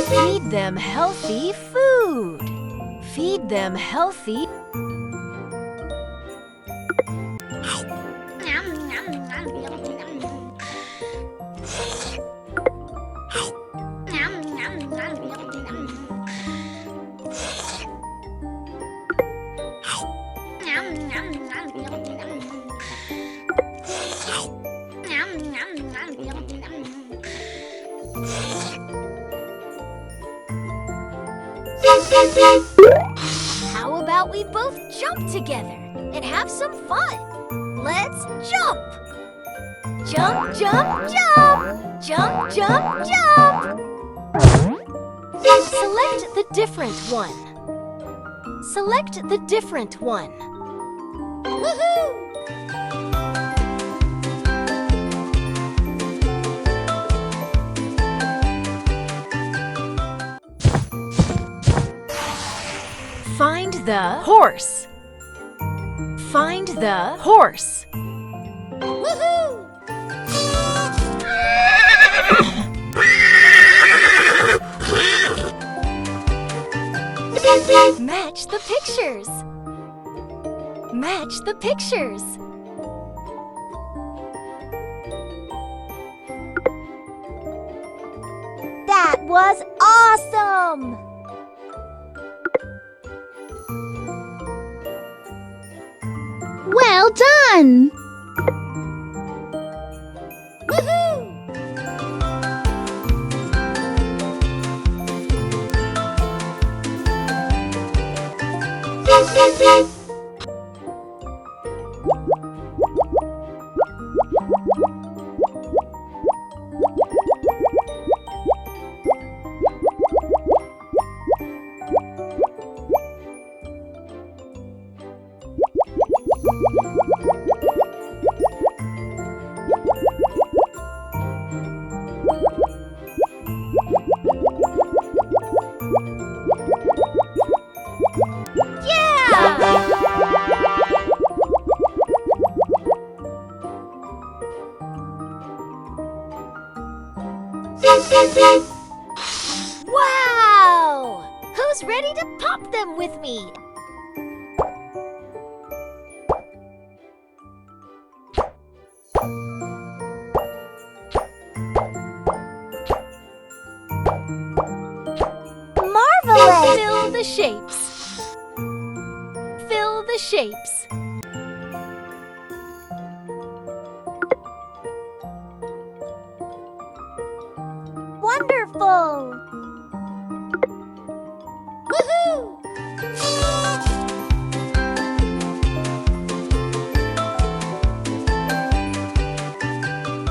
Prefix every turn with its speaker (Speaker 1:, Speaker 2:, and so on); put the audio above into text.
Speaker 1: Feed them healthy food. Feed them healthy. How about we both jump together and have some fun? Let's jump! Jump, jump, jump! Jump, jump, jump! Select the different one. Select the different one. Woohoo! Find the horse. Find the horse. Woohoo! Match the pictures. Match the pictures.
Speaker 2: That was awesome! Well done! Woohoo!
Speaker 1: Wow! Who's ready to pop them with me?
Speaker 2: Marvelous!
Speaker 1: Fill the shapes. Fill the shapes.
Speaker 2: Wonderful!